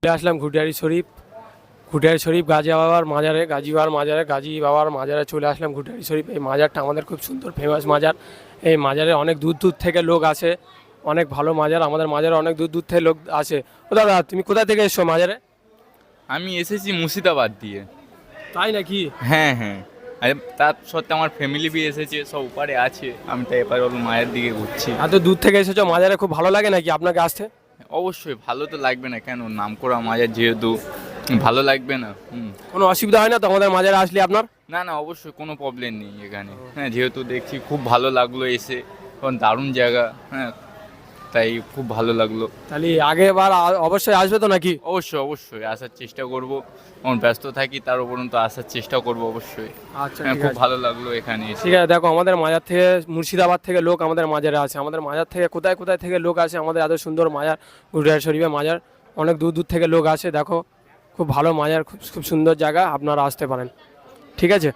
চলে আসলাম ঘুটিয়ারি শরীফ গাজী বাবার মাজারে চলে আসলাম। ঘুটিয়ারি শরীফ এই মাজারটা আমাদের খুব সুন্দর ফেমাস মাজার। এই মাজারে অনেক দূর দূর থেকে লোক আসে, অনেক ভালো মাজার। আমাদের মাজারে অনেক দূর দূর থেকে লোক আসে। ও দাদা, তুমি কোথা থেকে এসছো মাজারে? আমি এসেছি মুর্শিদাবাদ দিয়ে। তাই নাকি? হ্যাঁ হ্যাঁ, আরে তার সত্ত্বে আমার ফ্যামিলি বি এসেছে, সব উপারে আছে। আমি তো এবার ওর মায়ের দিকে ঘুরছি। এত দূর থেকে এসেছো মাজারে, খুব ভালো লাগে নাকি আপনাকে আসতে? অবশ্যই ভালো তো লাগবে না কেন, নাম করা মাজার যেহেতু, ভালো লাগবে না? কোনো অসুবিধা হয় না তো আমাদের মাজারে আসলে আপনার? না না, অবশ্যই কোনো প্রবলেম নেই এখানে। হ্যাঁ, যেহেতু দেখছি খুব ভালো লাগলো এসে, কারণ দারুণ জায়গা। হ্যাঁ, তাই খুব ভালো লাগলো। তাহলে আগেবার অবশ্যই আসবে তো নাকি? অবশ্যই অবশ্যই আসার চেষ্টা করব। কারণ ব্যস্ত থাকি, তার উপরন্তু আসার চেষ্টা করব অবশ্যই। আচ্ছা, হ্যাঁ, ঠিক খুব আছে। ভালো লাগলো এখানে এসে। ঠিক আছে, দেখো আমাদের মাজার থেকে, মুর্শিদাবাদ থেকে লোক আমাদের মাজারে আছে। আমাদের মাজার থেকে কোথায় কোথায় থেকে লোক আসে আমাদের এত সুন্দর মাজার, ঘুটিয়ারি শরীফের মাজার। অনেক দূর দূর থেকে লোক আসে। দেখো খুব ভালো মাজার, খুব খুব সুন্দর জায়গা, আপনারা আসতে পারেন। ঠিক আছে।